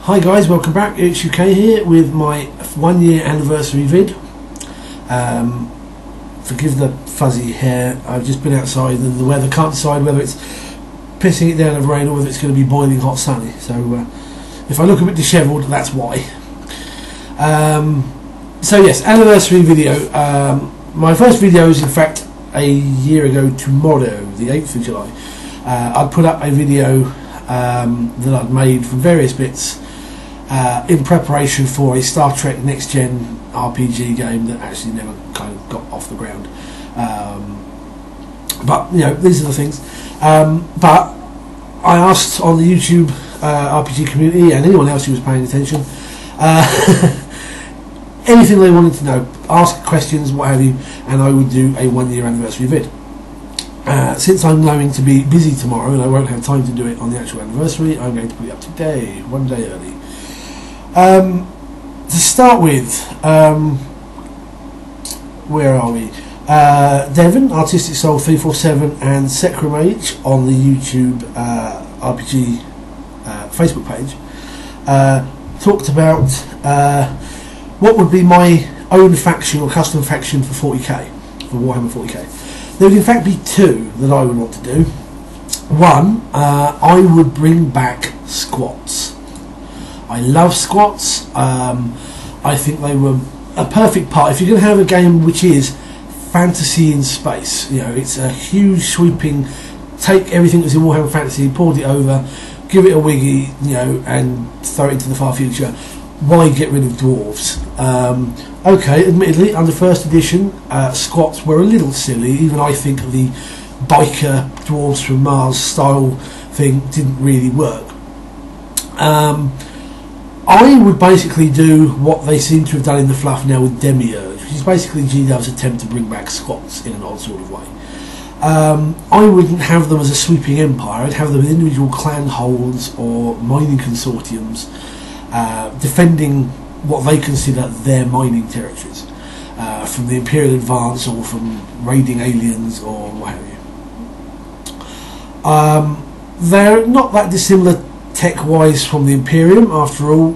Hi guys, welcome back. It's UK here with my 1 year anniversary vid. Forgive the fuzzy hair, I've just been outside and the weather, can't decide whether it's pissing it down with rain or whether it's going to be boiling hot sunny. So if I look a bit dishevelled, that's why. So yes, anniversary video. My first video is in fact a year ago tomorrow, the 8th of July. I put up a video that I'd made from various bits in preparation for a Star Trek Next Gen RPG game that actually never kind of got off the ground. But you know, these are the things. But I asked on the YouTube RPG community and anyone else who was paying attention anything they wanted to know, ask questions, what have you, and I would do a 1 year anniversary vid. Since I'm going to be busy tomorrow and I won't have time to do it on the actual anniversary, I'm going to put it up today, 1 day early. To start with, where are we? Devon, Artistic Soul 347 and Secramage on the YouTube RPG Facebook page talked about what would be my own faction or custom faction for 40k, for Warhammer 40k. There would in fact be two that I would want to do. One, I would bring back squats. I love squats. I think they were a perfect part. If you're going to have a game which is fantasy in space, you know, it's a huge sweeping, take everything that's in Warhammer Fantasy, port it over, give it a wiggy, you know, and throw it into the far future. Why get rid of dwarves? Okay, admittedly, under first edition, squats were a little silly. Even I think the biker dwarves from Mars style thing didn't really work. I would basically do what they seem to have done in the fluff now with Demiurge, which is basically GW's attempt to bring back squats in an odd sort of way. I wouldn't have them as a sweeping empire. I'd have them as individual clan holds or mining consortiums, defending what they consider their mining territories from the Imperial Advance or from raiding aliens or what have you. They're not that dissimilar tech-wise from the Imperium. After all,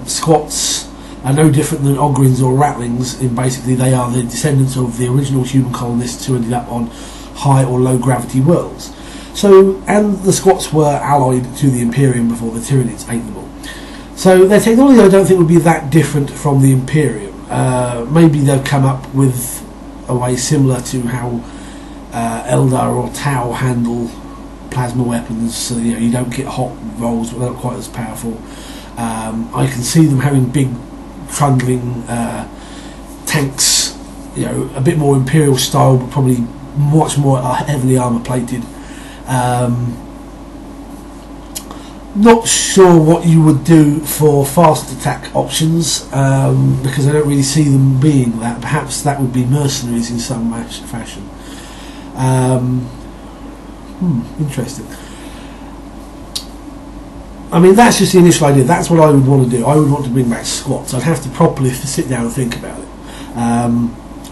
squats are no different than Ogryns or Ratlings in basically they are the descendants of the original human colonists who ended up on high or low gravity worlds. So, and the squats were allied to the Imperium before the Tyranids ate them all. So their technology I don't think would be that different from the Imperium. Maybe they'll come up with a way similar to how Eldar or Tau handle plasma weapons, so you know you don't get hot rolls, but they're not quite as powerful. I can see them having big trundling tanks, you know, a bit more Imperial style, but probably much more heavily armour plated. Not sure what you would do for fast attack options, because I don't really see them being that. Perhaps that would be mercenaries in some fashion. Interesting. I mean, that's just the initial idea. That's what I would want to do. I would want to bring back squats. I'd have to properly sit down and think about it.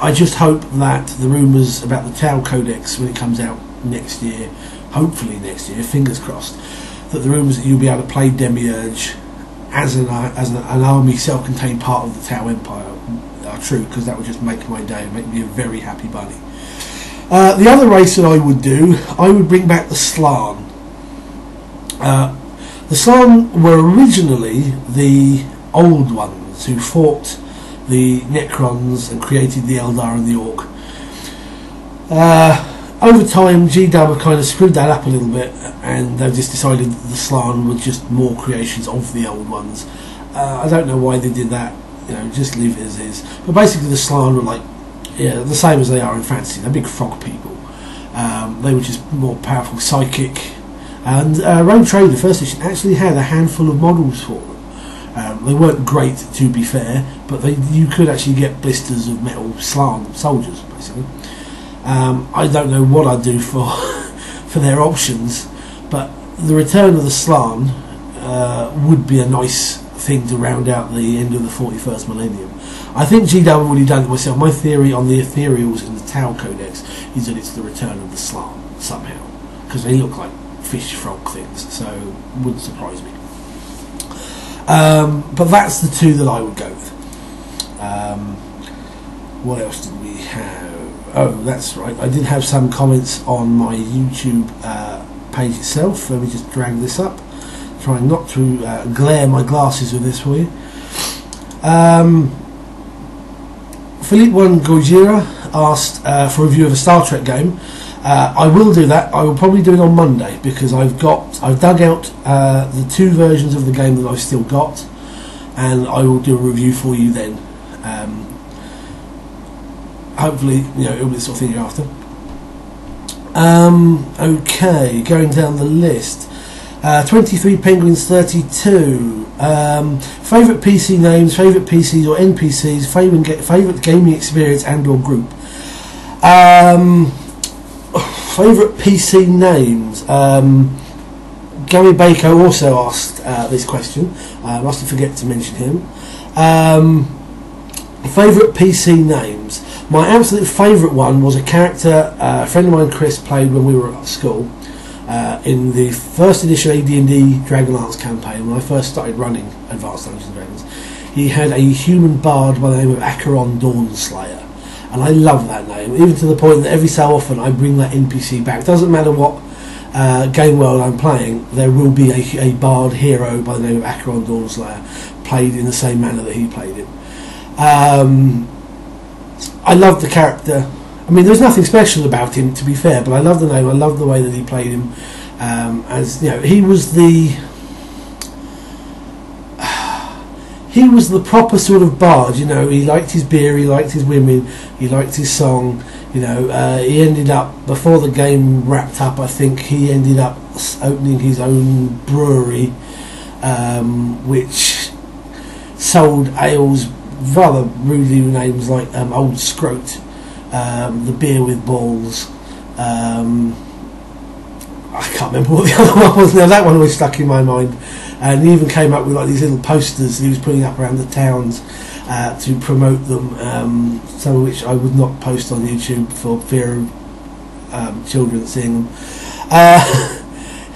I just hope that the rumours about the Tau Codex, when it comes out next year, hopefully next year, fingers crossed, that the rumours that you'll be able to play Demiurge as an army self-contained part of the Tau Empire are true, because that would just make my day and make me a very happy bunny. The other race that I would do, I would bring back the Slann. The Slann were originally the old ones who fought the Necrons and created the Eldar and the Orc. Over time, GW have kind of screwed that up a little bit, and they've just decided that the Slann were just more creations of the old ones. I don't know why they did that. You know, just leave it as is. But basically, the Slann were like, yeah, the same as they are in fantasy. They're big frog people. They were just more powerful, psychic. And Rogue Trader First Edition actually had a handful of models for them. They weren't great, to be fair, but you could actually get blisters of metal Slann soldiers, basically. I don't know what I'd do for for their options, but the return of the Slann would be a nice thing to round out the end of the 41st millennium. I think GW have already done it myself. My theory on the Ethereals in the Tau Codex is that it's the return of the Slann somehow, because they look like fish frog things, so wouldn't surprise me. But that's the two that I would go with. What else did we have? Oh, that's right. I did have some comments on my YouTube page itself. Let me just drag this up. Trying not to glare my glasses with this for you. Philippe One Gojira asked for a review of a Star Trek game. I will do that. I will probably do it on Monday because I've dug out the two versions of the game that I've still got, and I will do a review for you then. Hopefully, it'll be the sort of thing you're after. Okay, going down the list. 23 Penguins 32. Favourite PC names, favourite PCs or NPCs, favourite gaming experience and or group. Favourite PC names. Gary Baker also asked this question. I must forget to mention him. Favourite PC names. My absolute favourite one was a character a friend of mine, Chris, played when we were at school in the first edition AD&D Dragonlance campaign when I first started running Advanced Dungeons & Dragons. He had a human bard by the name of Acheron Dawnslayer, and I love that name, even to the point that every so often I bring that NPC back. Doesn't matter what game world I'm playing, there will be a bard hero by the name of Acheron Dawnslayer played in the same manner that he played it. I love the character. I mean, there's nothing special about him, to be fair, but I love the name. I love the way that he played him. He was the proper sort of bard. He liked his beer, he liked his women, he liked his song. He ended up, before the game wrapped up, I think he ended up opening his own brewery, which sold ales rather rudely with names like Old Scroat, the beer with balls. I can't remember what the other one was now. That one always stuck in my mind. And he even came up with like these little posters that he was putting up around the towns to promote them, some of which I would not post on YouTube for fear of children seeing them.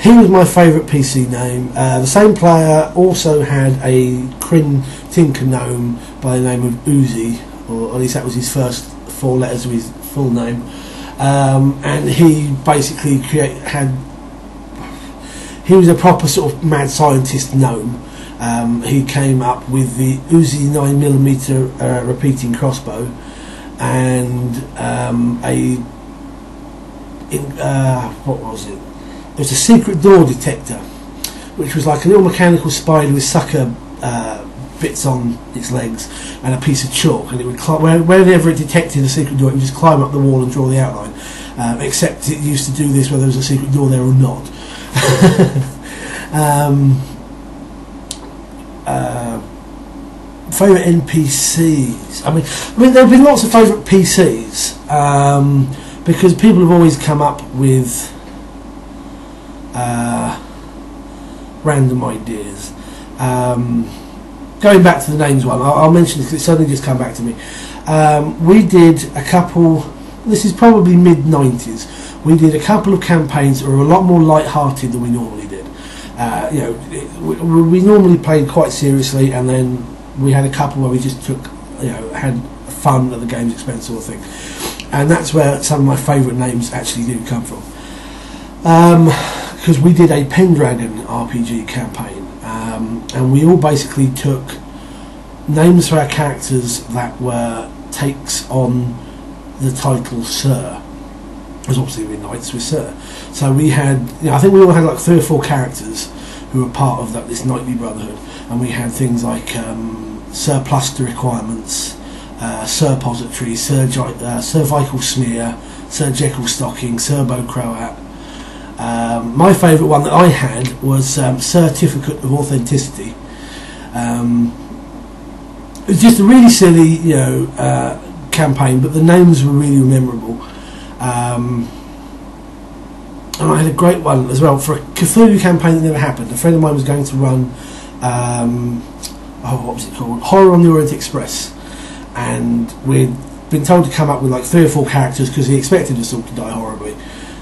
He was my favourite PC name. The same player also had a Kryn Tinker gnome by the name of Uzi, or at least that was his first four letters of his full name. And he basically he was a proper sort of mad scientist gnome. He came up with the Uzi 9mm repeating crossbow and what was it? It was a secret door detector, which was like a little mechanical spider with sucker bits on its legs and a piece of chalk, and it would climb, whenever it detected a secret door, it would just climb up the wall and draw the outline. Except it used to do this whether there was a secret door there or not. Favourite NPCs. I mean, there have been lots of favourite PCs because people have always come up with random ideas. Going back to the names one, I'll mention this because it's suddenly just come back to me. We did a couple. This is probably mid-90s. We did a couple of campaigns that were a lot more light-hearted than we normally did. We normally played quite seriously, and then we had a couple where we just had fun at the game's expense sort of thing. And that's where some of my favourite names actually do come from. Because we did a Pendragon RPG campaign, and we all basically took names for our characters that were takes on the title Sir. Because obviously we're knights with Sir. So we had, I think we all had like 3 or 4 characters who were part of this knightly brotherhood, and we had things like Sir Pluster Requirements, Sir Pository, Sir Vical Smear, Sir Jekyll Stocking, Sir Bow Croat. My favourite one that I had was Certificate of Authenticity. It was just a really silly, campaign, but the names were really memorable. And I had a great one as well for a Cthulhu campaign that never happened. A friend of mine was going to run, what was it called? Horror on the Orient Express, and we'd been told to come up with like 3 or 4 characters because he expected us all to die horribly.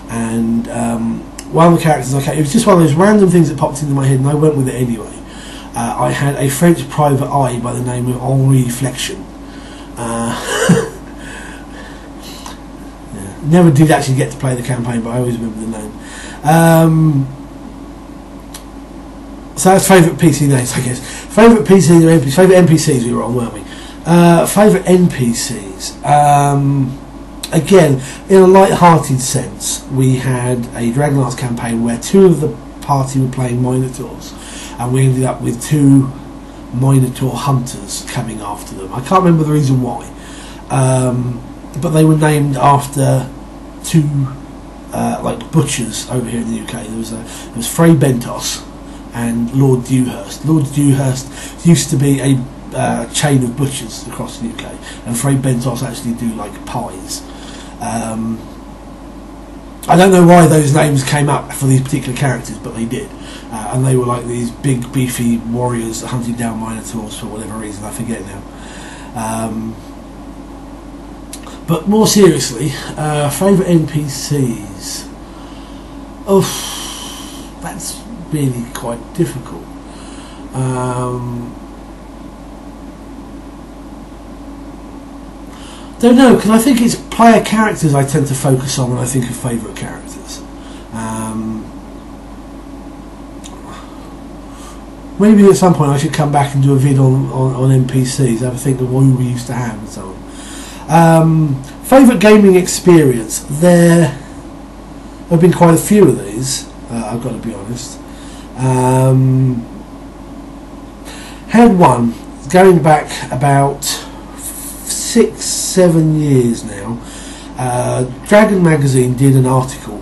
And one of the characters, it was just one of those random things that popped into my head, and I went with it anyway. I had a French private eye by the name of Henri Flexion. Yeah. Never did actually get to play the campaign, but I always remember the name. So that's favourite PC names, I guess. Favourite PCs or NPCs? Favourite NPCs, we were on, weren't we? Favourite NPCs. Again, in a light-hearted sense, we had a Dragonlance campaign where 2 of the party were playing Minotaurs, and we ended up with 2 Minotaur hunters coming after them. I can't remember the reason why, but they were named after 2 like butchers over here in the UK. There was Frey Bentos and Lord Dewhurst. Lord Dewhurst used to be a chain of butchers across the UK, and Frey Bentos actually do like pies. I don't know why those names came up for these particular characters, but they did, and they were like these big beefy warriors hunting down Minotaurs for whatever reason, I forget now. But more seriously, favourite NPCs. Oh, that's really quite difficult. Don't know, because I think it's player characters I tend to focus on when I think of favourite characters. Maybe at some point I should come back and do a vid on NPCs, have a think of who we used to have and so on. Favourite gaming experience? There have been quite a few of these, I've got to be honest. Had one, going back about 6-7 years now. Dragon Magazine did an article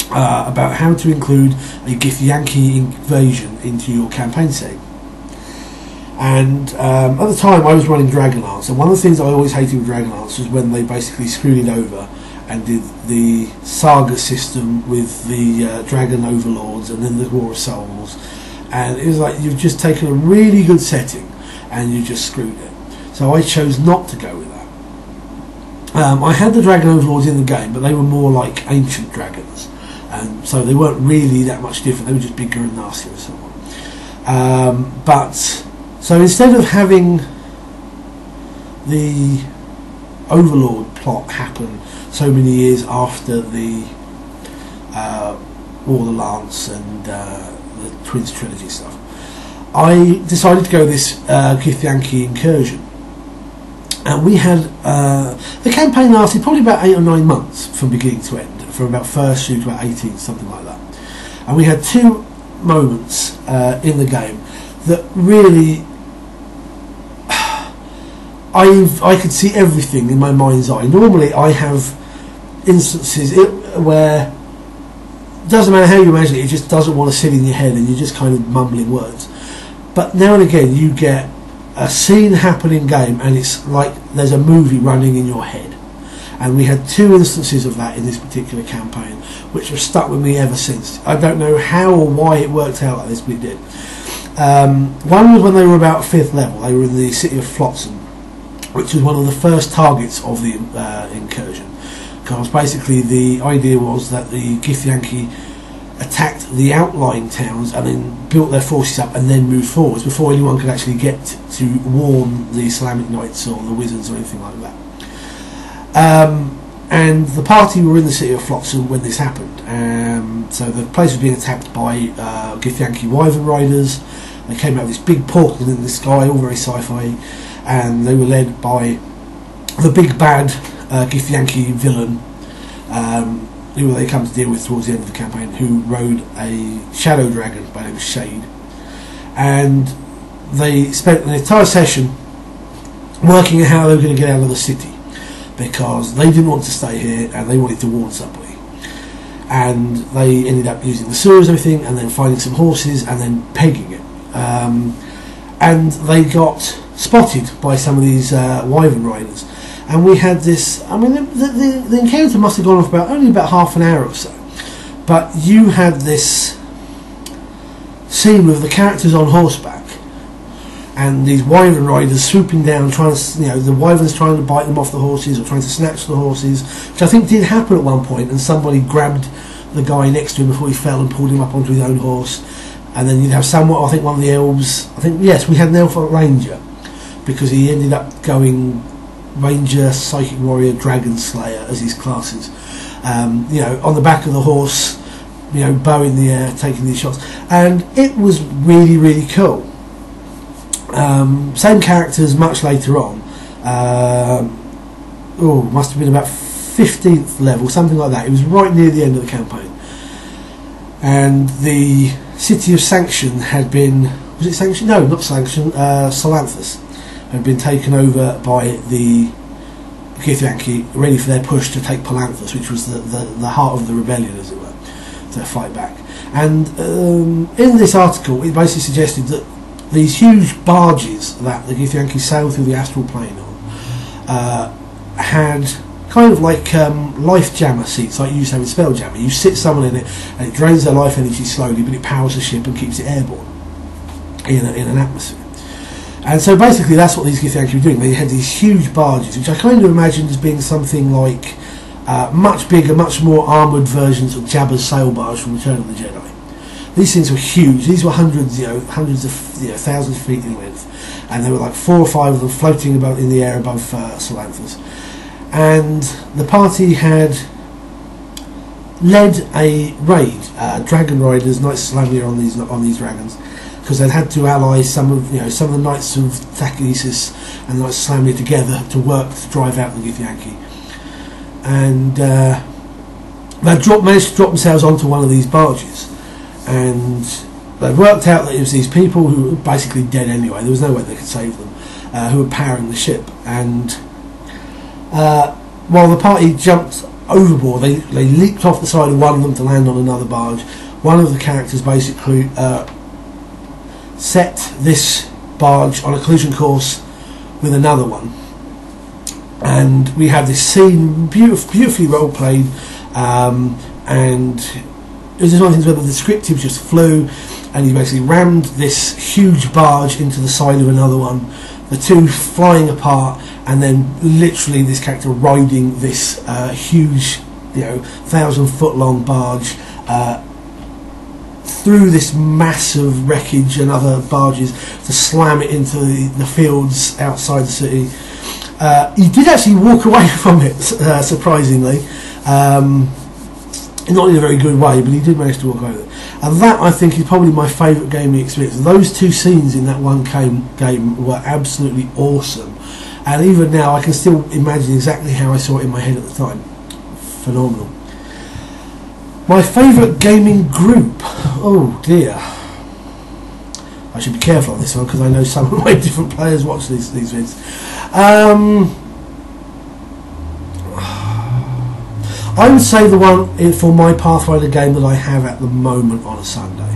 about how to include a Githyanki invasion into your campaign setting. And at the time I was running Dragonlance, and one of the things I always hated with Dragonlance was when they basically screwed it over and did the saga system with the dragon overlords and then the War of Souls, and it was like you've just taken a really good setting and you just screwed it. So I chose not to go with that. I had the dragon overlords in the game, but they were more like ancient dragons, and so they weren't really that much different. They were just bigger and nastier and so on. So instead of having the Overlord plot happen so many years after the War of the Lance and the Twins trilogy stuff, I decided to go this Githyanki incursion. And we had the campaign lasted probably about 8 or 9 months from beginning to end, from about first through to about 18, something like that. And we had 2 moments in the game that really I could see everything in my mind's eye. Normally I have instances where it doesn't matter how you imagine it, it just doesn't want to sit in your head and you're just kind of mumbling words. But now and again you get a scene happen in game and it's like there's a movie running in your head. And we had 2 instances of that in this particular campaign, which have stuck with me ever since. I don't know how or why it worked out like this, but it did. One was when they were about 5th level. They were in the city of Flotsam, which was one of the first targets of the incursion, because basically the idea was that the Githyanki attacked the outlying towns and then built their forces up and then moved forwards before anyone could actually get to warn the Islamic Knights or the Wizards or anything like that. And the party were in the city of Flotsam when this happened. So the place was being attacked by Githyanki Wyvern Riders. They came out of this big portal in the sky, all very sci-fi, and they were led by the big bad Githyanki villain, who they come to deal with towards the end of the campaign, who rode a shadow dragon by the name of Shade. And they spent an entire session working out how they were going to get out of the city, because they didn't want to stay here and they wanted to warn somebody. And they ended up using the sewers and everything, and then finding some horses and then pegging it. And they got spotted by some of these Wyvern Riders. And we had this, I mean, the encounter must have gone on for only about half an hour or so. But you had this scene with the characters on horseback and these Wyvern Riders swooping down, trying to, the Wyverns trying to bite them off the horses or trying to snatch the horses, which I think did happen at one point, and somebody grabbed the guy next to him before he fell and pulled him up onto his own horse. and then you'd have somewhat, I think, one of the elves. I think, yes, we had an elf ranger, because he ended up going ranger, psychic warrior, dragon slayer as his classes. You know, on the back of the horse, you know, bow in the air, taking these shots, and it was really, really cool. Same characters much later on. Must have been about 15th level, something like that. It was right near the end of the campaign, and the city of Sanction had been, was it Sanction? No, not Sanction. Salanthus had been taken over by the Githyanki, ready for their push to take Palanthus, which was the heart of the rebellion, as it were, to fight back. And in this article, it basically suggested that these huge barges that the Githyanki sailed through the astral plane on had kind of like life jammer seats, like you used to have in Spelljammer. You sit someone in it, and it drains their life energy slowly, but it powers the ship and keeps it airborne in an atmosphere. And so basically that's what these Githyanki were doing. They had these huge barges, which I kind of imagined as being something like much bigger, much more armoured versions of Jabba's sail barge from Return of the Jedi. These things were huge. These were hundreds of, thousands of feet in length, and there were like 4 or 5 of them floating about in the air above Salanthus. And the party had led a raid, dragon riders, Knights of Salamia on these dragons, because they'd had to ally some of the Knights of Takesis and the Knights of Salamia together to work to drive out the Githyanki. And they managed to drop themselves onto one of these barges, and they worked out that it was these people who were basically dead anyway. There was no way they could save them, who were powering the ship. And while the party jumped overboard, they leaped off the side of one of them to land on another barge. One of the characters basically set this barge on a collision course with another one, and we had this scene beautifully role played, and it was just one of the things where the descriptive just flew, and he basically rammed this huge barge into the side of another one, the two flying apart, and then literally this character riding this huge 1,000-foot long barge through this massive wreckage and other barges to slam it into the fields outside the city. He did actually walk away from it, surprisingly. Not in a very good way, but he did manage to walk away with it. And that, I think, is probably my favourite gaming experience. Those two scenes in that one game were absolutely awesome. And even now, I can still imagine exactly how I saw it in my head at the time. Phenomenal. My favourite gaming group. Oh dear. I should be careful on this one because I know some of my different players watch these vids. I would say the one for my Pathfinder game that I have at the moment on a Sunday.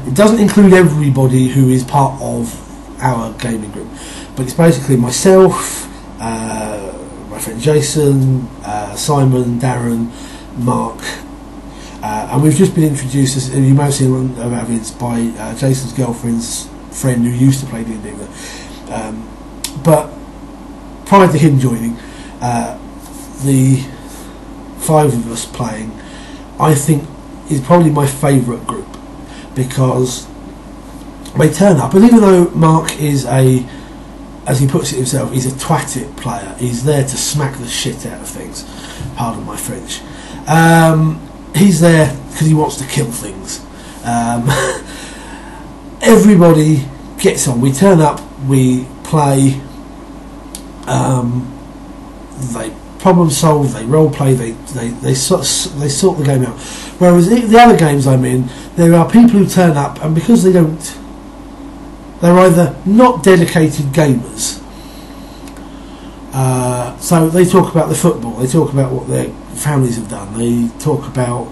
It doesn't include everybody who is part of our gaming group, but it's basically myself, my friend Jason, Simon, Darren, Mark, and we've just been introduced, as you may have seen on our vids, by Jason's girlfriend's friend who used to play D&D with her. But prior to him joining, the 5 of us playing, I think, is probably my favourite group, because they turn up, and even though Mark is as he puts it himself, he's a twat-it player, he's there to smack the shit out of things, pardon my French. He's there because he wants to kill things. Everybody gets on. We turn up, we play, they problem solve, they role play, they sort the game out. Whereas the other games I'm in, there are people who turn up, and because they're either not dedicated gamers, so they talk about the football, they talk about what their families have done, they talk about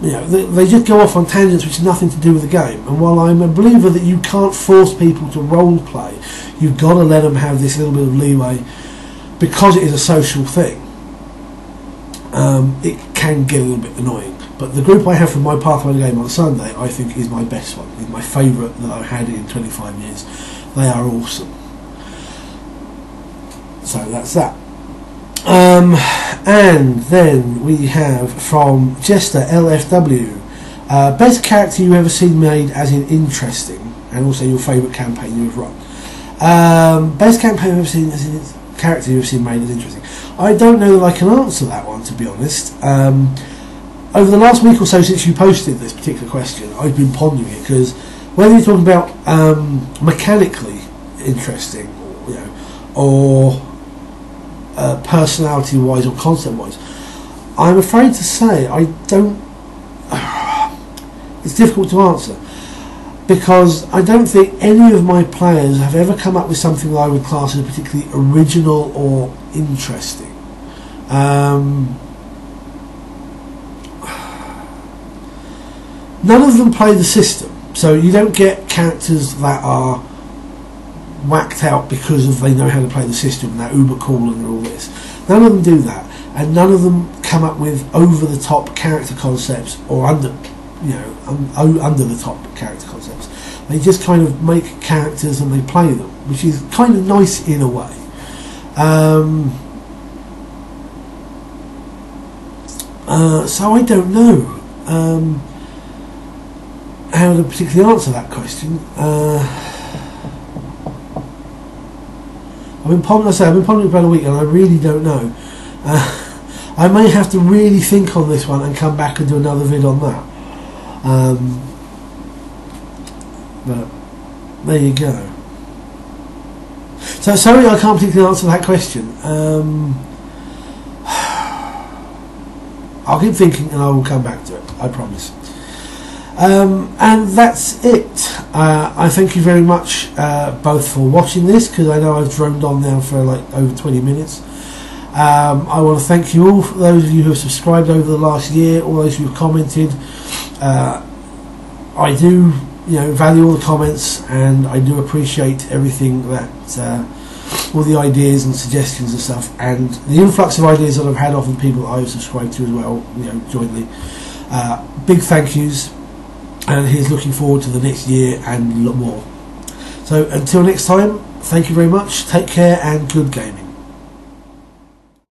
they just go off on tangents which have nothing to do with the game. And while I'm a believer that you can't force people to role play, you've got to let them have this little bit of leeway, because it is a social thing. It can get a little bit annoying. But the group I have for my Pathfinder game on Sunday, I think, is my best one. It's my favourite that I've had in 25 years. They are awesome. So that's that. And then we have from Jester LFW, Best character you've ever seen made, as in interesting, and also your favourite campaign you've run. Best campaign you've ever seen, as in character you've seen made as interesting. I don't know that I can answer that one, to be honest. Over the last week or so since you posted this particular question, I've been pondering it, because whether you're talking about mechanically interesting, or personality-wise or concept-wise, I'm afraid to say I don't. It's difficult to answer, because I don't think any of my players have ever come up with something that I would class as particularly original or interesting. None of them play the system, so you don't get characters that are whacked out because they know how to play the system and they're uber cool and all this. None of them do that, and none of them come up with over-the-top character concepts or under the top character concepts. They just kind of make characters and they play them, which is kind of nice in a way. So I don't know how to particularly answer that question. I've been pondering about a week, and I really don't know. I may have to really think on this one and come back and do another vid on that. But there you go. So sorry I can't particularly answer that question. I'll keep thinking and I will come back to it, I promise. And that's it. I thank you very much both for watching this, because I know I've droned on now for like over 20 minutes. I want to thank you all, for those of you who have subscribed over the last year, all those who have commented. I do value all the comments, and I do appreciate everything that all the ideas and suggestions and stuff, and the influx of ideas that I've had off of people that I've subscribed to as well, jointly. Big thank yous, and here's looking forward to the next year and a lot more. So until next time, thank you very much, take care, and good gaming.